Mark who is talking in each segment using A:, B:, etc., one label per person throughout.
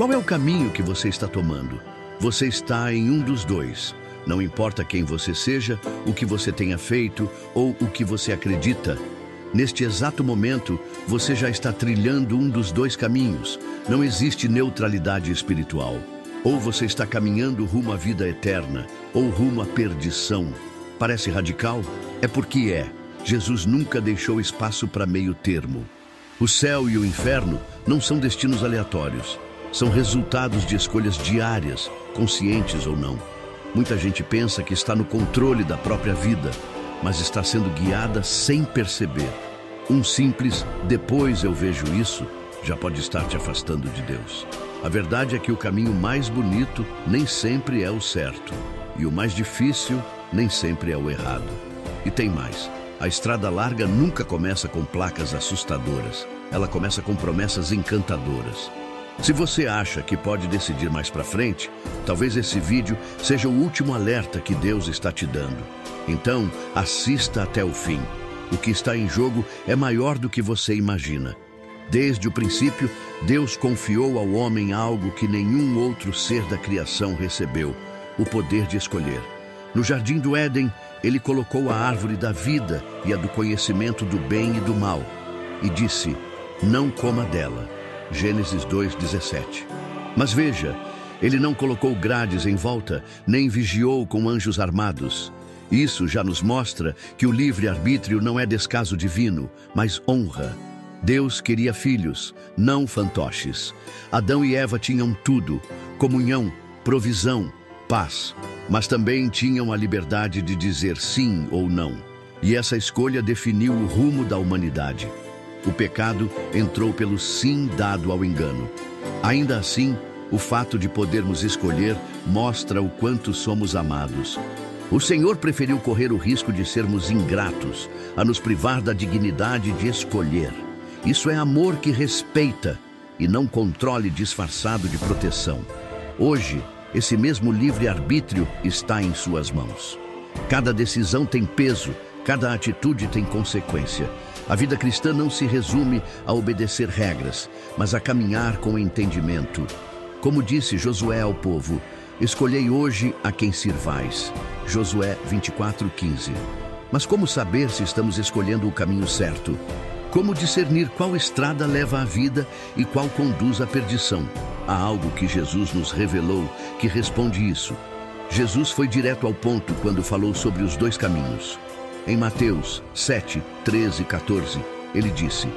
A: Qual é o caminho que você está tomando? Você está em um dos dois. Não importa quem você seja, o que você tenha feito ou o que você acredita. Neste exato momento, você já está trilhando um dos dois caminhos. Não existe neutralidade espiritual. Ou você está caminhando rumo à vida eterna, ou rumo à perdição. Parece radical? É porque é. Jesus nunca deixou espaço para meio termo. O céu e o inferno não são destinos aleatórios. São resultados de escolhas diárias, conscientes ou não. Muita gente pensa que está no controle da própria vida, mas está sendo guiada sem perceber. Um simples "depois eu vejo isso" já pode estar te afastando de Deus. A verdade é que o caminho mais bonito nem sempre é o certo, e o mais difícil nem sempre é o errado. E tem mais. A estrada larga nunca começa com placas assustadoras. Ela começa com promessas encantadoras. Se você acha que pode decidir mais para frente, talvez esse vídeo seja o último alerta que Deus está te dando. Então, assista até o fim. O que está em jogo é maior do que você imagina. Desde o princípio, Deus confiou ao homem algo que nenhum outro ser da criação recebeu: o poder de escolher. No jardim do Éden, ele colocou a árvore da vida e a do conhecimento do bem e do mal, e disse: "Não coma dela." Gênesis 2:17. Mas veja, ele não colocou grades em volta, nem vigiou com anjos armados. Isso já nos mostra que o livre-arbítrio não é descaso divino, mas honra. Deus queria filhos, não fantoches. Adão e Eva tinham tudo: comunhão, provisão, paz. Mas também tinham a liberdade de dizer sim ou não. E essa escolha definiu o rumo da humanidade. O pecado entrou pelo sim dado ao engano. Ainda assim, o fato de podermos escolher mostra o quanto somos amados. O Senhor preferiu correr o risco de sermos ingratos, a nos privar da dignidade de escolher. Isso é amor que respeita e não controle disfarçado de proteção. Hoje, esse mesmo livre-arbítrio está em suas mãos. Cada decisão tem peso, cada atitude tem consequência. A vida cristã não se resume a obedecer regras, mas a caminhar com entendimento. Como disse Josué ao povo: "Escolhei hoje a quem sirvais." Josué 24:15. Mas como saber se estamos escolhendo o caminho certo? Como discernir qual estrada leva à vida e qual conduz à perdição? Há algo que Jesus nos revelou que responde isso. Jesus foi direto ao ponto quando falou sobre os dois caminhos. Em Mateus 7:13-14, ele disse: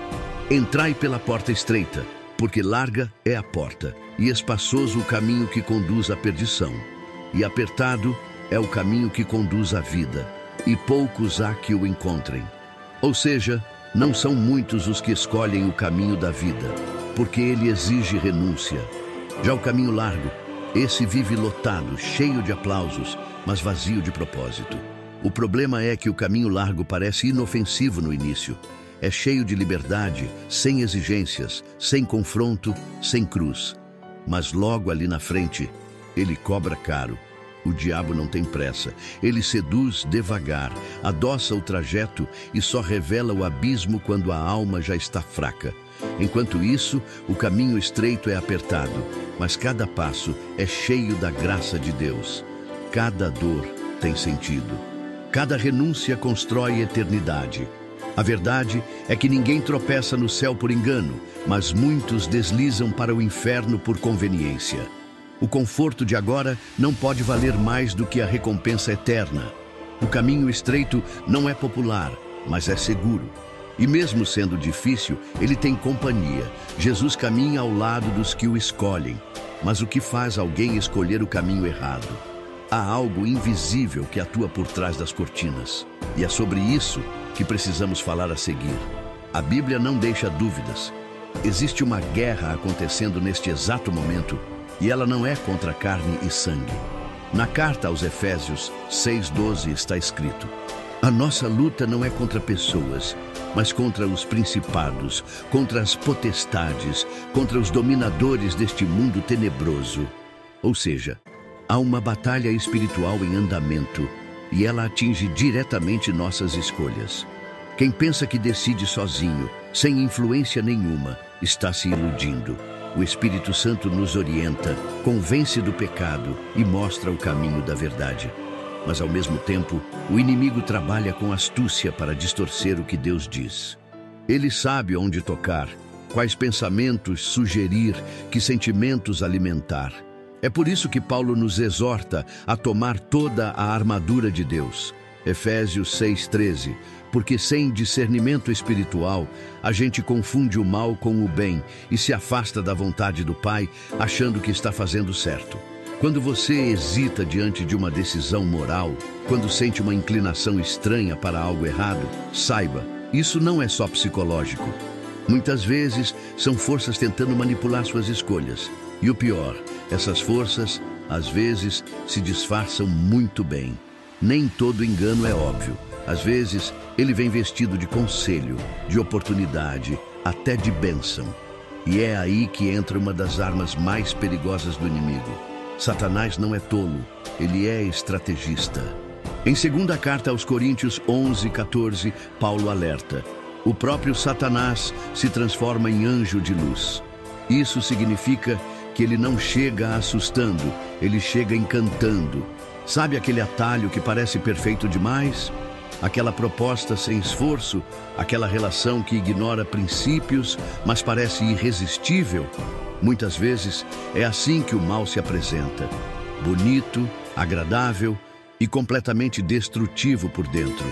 A: "Entrai pela porta estreita, porque larga é a porta, e espaçoso o caminho que conduz à perdição, e apertado é o caminho que conduz à vida, e poucos há que o encontrem." Ou seja, não são muitos os que escolhem o caminho da vida, porque ele exige renúncia. Já o caminho largo, esse vive lotado, cheio de aplausos, mas vazio de propósito. O problema é que o caminho largo parece inofensivo no início. É cheio de liberdade, sem exigências, sem confronto, sem cruz. Mas logo ali na frente, ele cobra caro. O diabo não tem pressa. Ele seduz devagar, adoça o trajeto e só revela o abismo quando a alma já está fraca. Enquanto isso, o caminho estreito é apertado, mas cada passo é cheio da graça de Deus. Cada dor tem sentido. Cada renúncia constrói eternidade. A verdade é que ninguém tropeça no céu por engano, mas muitos deslizam para o inferno por conveniência. O conforto de agora não pode valer mais do que a recompensa eterna. O caminho estreito não é popular, mas é seguro. E mesmo sendo difícil, ele tem companhia. Jesus caminha ao lado dos que o escolhem. Mas o que faz alguém escolher o caminho errado? Há algo invisível que atua por trás das cortinas. E é sobre isso que precisamos falar a seguir. A Bíblia não deixa dúvidas. Existe uma guerra acontecendo neste exato momento, e ela não é contra carne e sangue. Na carta aos Efésios 6:12 está escrito: "A nossa luta não é contra pessoas, mas contra os principados, contra as potestades, contra os dominadores deste mundo tenebroso." Ou seja, há uma batalha espiritual em andamento, e ela atinge diretamente nossas escolhas. Quem pensa que decide sozinho, sem influência nenhuma, está se iludindo. O Espírito Santo nos orienta, convence do pecado e mostra o caminho da verdade. Mas, ao mesmo tempo, o inimigo trabalha com astúcia para distorcer o que Deus diz. Ele sabe onde tocar, quais pensamentos sugerir, que sentimentos alimentar. É por isso que Paulo nos exorta a tomar toda a armadura de Deus. Efésios 6,13. Porque sem discernimento espiritual, a gente confunde o mal com o bem e se afasta da vontade do Pai, achando que está fazendo certo. Quando você hesita diante de uma decisão moral, quando sente uma inclinação estranha para algo errado, saiba, isso não é só psicológico. Muitas vezes são forças tentando manipular suas escolhas. E o pior, essas forças, às vezes, se disfarçam muito bem. Nem todo engano é óbvio. Às vezes, ele vem vestido de conselho, de oportunidade, até de bênção. E é aí que entra uma das armas mais perigosas do inimigo. Satanás não é tolo, ele é estrategista. Em 2ª carta aos Coríntios 11:14, Paulo alerta: o próprio Satanás se transforma em anjo de luz. Isso significa que ele não chega assustando, ele chega encantando. Sabe aquele atalho que parece perfeito demais? Aquela proposta sem esforço, aquela relação que ignora princípios, mas parece irresistível? Muitas vezes é assim que o mal se apresenta. Bonito, agradável e completamente destrutivo por dentro.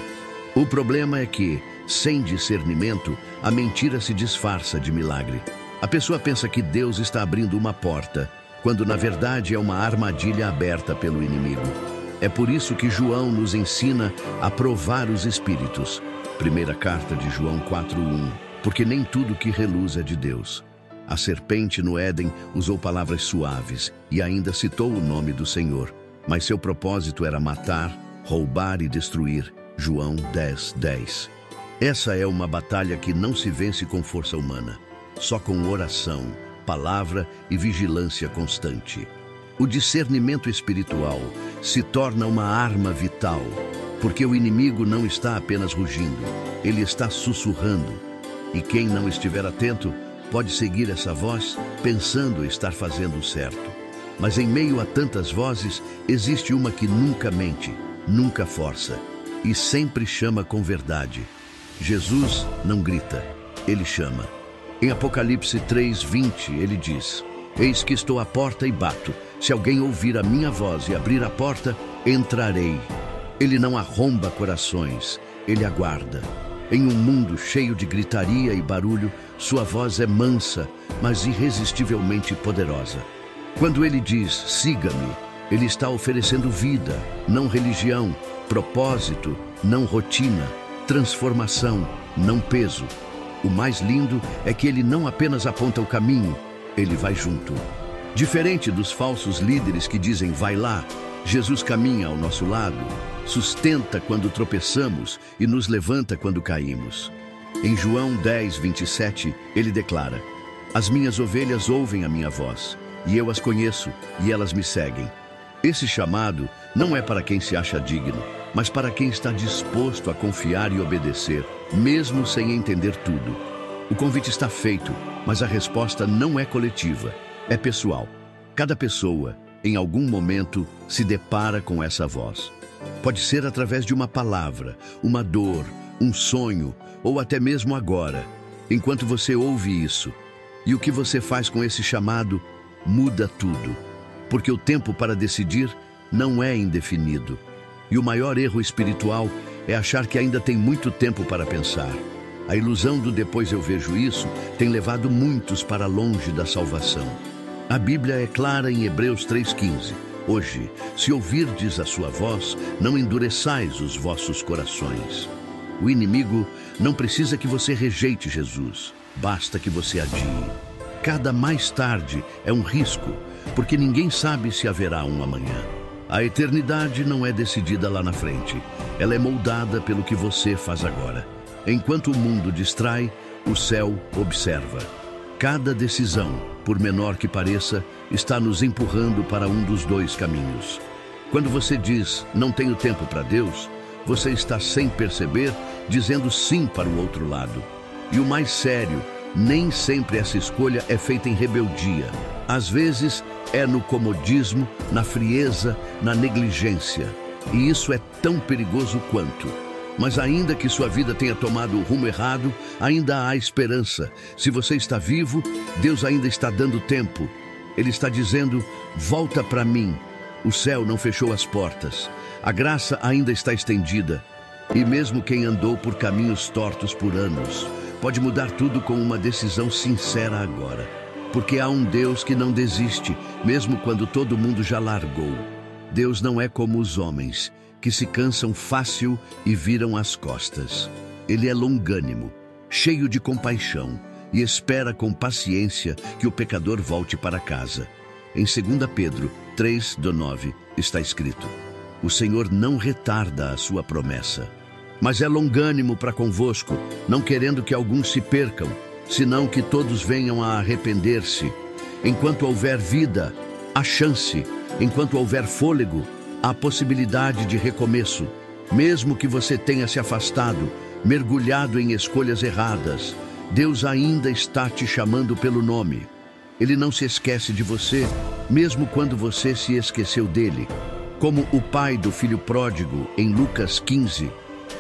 A: O problema é que, sem discernimento, a mentira se disfarça de milagre. A pessoa pensa que Deus está abrindo uma porta, quando na verdade é uma armadilha aberta pelo inimigo. É por isso que João nos ensina a provar os espíritos. 1ª carta de João 4:1. Porque nem tudo que reluz é de Deus. A serpente no Éden usou palavras suaves e ainda citou o nome do Senhor. Mas seu propósito era matar, roubar e destruir. João 10:10. Essa é uma batalha que não se vence com força humana, só com oração, palavra e vigilância constante. O discernimento espiritual se torna uma arma vital, porque o inimigo não está apenas rugindo, ele está sussurrando. E quem não estiver atento pode seguir essa voz pensando estar fazendo certo. Mas em meio a tantas vozes, existe uma que nunca mente, nunca força e sempre chama com verdade. Jesus não grita, ele chama. Em Apocalipse 3:20, ele diz: eis que estou à porta e bato. Se alguém ouvir a minha voz e abrir a porta, entrarei. Ele não arromba corações, ele aguarda. Em um mundo cheio de gritaria e barulho, sua voz é mansa, mas irresistivelmente poderosa. Quando ele diz, siga-me, ele está oferecendo vida, não religião, propósito, não rotina, transformação, não peso. O mais lindo é que ele não apenas aponta o caminho, ele vai junto. Diferente dos falsos líderes que dizem, vai lá, Jesus caminha ao nosso lado, sustenta quando tropeçamos e nos levanta quando caímos. Em João 10:27, ele declara: as minhas ovelhas ouvem a minha voz, e eu as conheço, e elas me seguem. Esse chamado não é para quem se acha digno, mas para quem está disposto a confiar e obedecer, mesmo sem entender tudo. O convite está feito, mas a resposta não é coletiva, é pessoal. Cada pessoa, em algum momento, se depara com essa voz. Pode ser através de uma palavra, uma dor, um sonho, ou até mesmo agora, enquanto você ouve isso. E o que você faz com esse chamado muda tudo, porque o tempo para decidir não é indefinido. E o maior erro espiritual é achar que ainda tem muito tempo para pensar. A ilusão do depois eu vejo isso tem levado muitos para longe da salvação. A Bíblia é clara em Hebreus 3:15. Hoje, se ouvirdes a sua voz, não endureçais os vossos corações. O inimigo não precisa que você rejeite Jesus, basta que você adie. Cada mais tarde é um risco, porque ninguém sabe se haverá um amanhã. A eternidade não é decidida lá na frente, ela é moldada pelo que você faz agora. Enquanto o mundo distrai, o céu observa. Cada decisão, por menor que pareça, está nos empurrando para um dos dois caminhos. Quando você diz, não tenho tempo para Deus, você está, sem perceber, dizendo sim para o outro lado. E o mais sério, Nem sempre essa escolha é feita em rebeldia. Às vezes é no comodismo, na frieza, na negligência. E isso é tão perigoso quanto. Mas ainda que sua vida tenha tomado o rumo errado, ainda há esperança. Se você está vivo, Deus ainda está dando tempo. Ele está dizendo: volta para mim. O céu não fechou as portas. A graça ainda está estendida. E mesmo quem andou por caminhos tortos por anos, pode mudar tudo com uma decisão sincera agora. Porque há um Deus que não desiste, mesmo quando todo mundo já largou. Deus não é como os homens, que se cansam fácil e viram as costas. Ele é longânimo, cheio de compaixão, e espera com paciência que o pecador volte para casa. Em 2 Pedro 3:9 está escrito: o Senhor não retarda a sua promessa, mas é longânimo para convosco, não querendo que alguns se percam, senão que todos venham a arrepender-se. Enquanto houver vida, há chance. Enquanto houver fôlego, há possibilidade de recomeço. Mesmo que você tenha se afastado, mergulhado em escolhas erradas, Deus ainda está te chamando pelo nome. Ele não se esquece de você, mesmo quando você se esqueceu dele. Como o pai do filho pródigo, em Lucas 15,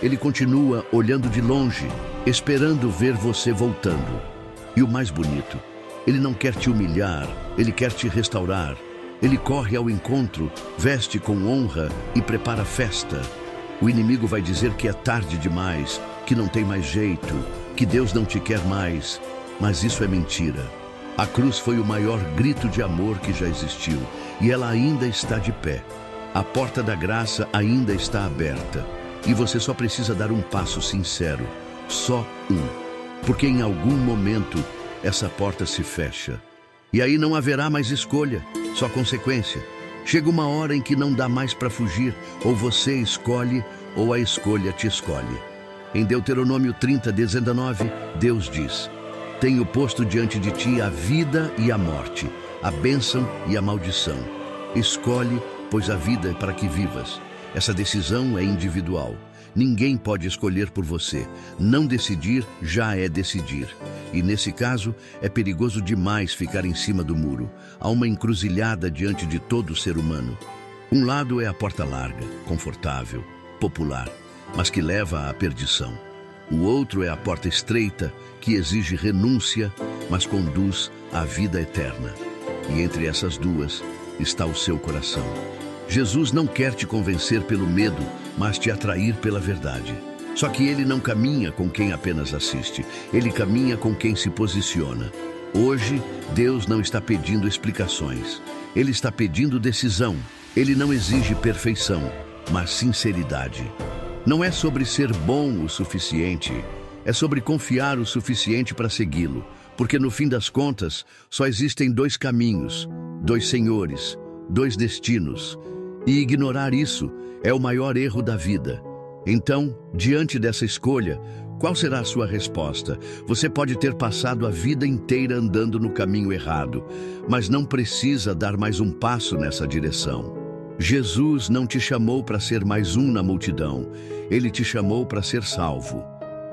A: ele continua olhando de longe, esperando ver você voltando. E o mais bonito, ele não quer te humilhar, ele quer te restaurar. Ele corre ao encontro, veste com honra e prepara festa. O inimigo vai dizer que é tarde demais, que não tem mais jeito, que Deus não te quer mais. Mas isso é mentira. A cruz foi o maior grito de amor que já existiu, e ela ainda está de pé. A porta da graça ainda está aberta, e você só precisa dar um passo sincero, só um. Porque em algum momento essa porta se fecha. E aí não haverá mais escolha, só consequência. Chega uma hora em que não dá mais para fugir, ou você escolhe, ou a escolha te escolhe. Em Deuteronômio 30:19, Deus diz: tenho posto diante de ti a vida e a morte, a bênção e a maldição. Escolhe, pois a vida é para que vivas. Essa decisão é individual. Ninguém pode escolher por você. Não decidir já é decidir. E nesse caso, é perigoso demais ficar em cima do muro. Há uma encruzilhada diante de todo ser humano. Um lado é a porta larga, confortável, popular, mas que leva à perdição. O outro é a porta estreita, que exige renúncia, mas conduz à vida eterna. E entre essas duas está o seu coração. Jesus não quer te convencer pelo medo, mas te atrair pela verdade. Só que ele não caminha com quem apenas assiste, ele caminha com quem se posiciona. Hoje, Deus não está pedindo explicações, ele está pedindo decisão. Ele não exige perfeição, mas sinceridade. Não é sobre ser bom o suficiente, é sobre confiar o suficiente para segui-lo, porque no fim das contas, só existem dois caminhos, dois senhores, dois destinos. E ignorar isso é o maior erro da vida. Então, diante dessa escolha, qual será a sua resposta? Você pode ter passado a vida inteira andando no caminho errado, mas não precisa dar mais um passo nessa direção. Jesus não te chamou para ser mais um na multidão, ele te chamou para ser salvo.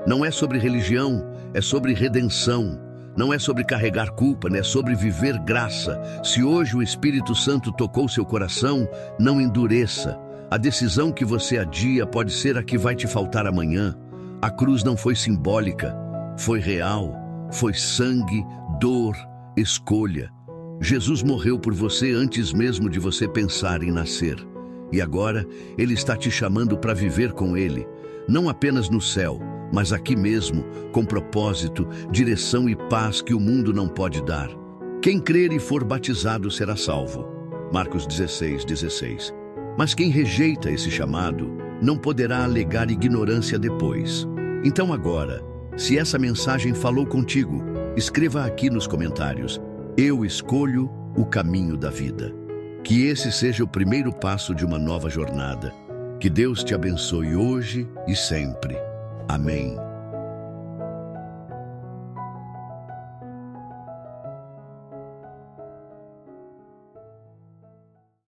A: Não é sobre religião, é sobre redenção. Não é sobre carregar culpa, é sobre viver graça. Se hoje o Espírito Santo tocou seu coração, não endureça. A decisão que você adia pode ser a que vai te faltar amanhã. A cruz não foi simbólica, foi real, foi sangue, dor, escolha. Jesus morreu por você antes mesmo de você pensar em nascer. E agora, Ele está te chamando para viver com Ele, não apenas no céu, mas aqui mesmo, com propósito, direção e paz que o mundo não pode dar. Quem crer e for batizado será salvo. Marcos 16:16. Mas quem rejeita esse chamado, não poderá alegar ignorância depois. Então agora, se essa mensagem falou contigo, escreva aqui nos comentários: eu escolho o caminho da vida. Que esse seja o primeiro passo de uma nova jornada. Que Deus te abençoe hoje e sempre. Amém.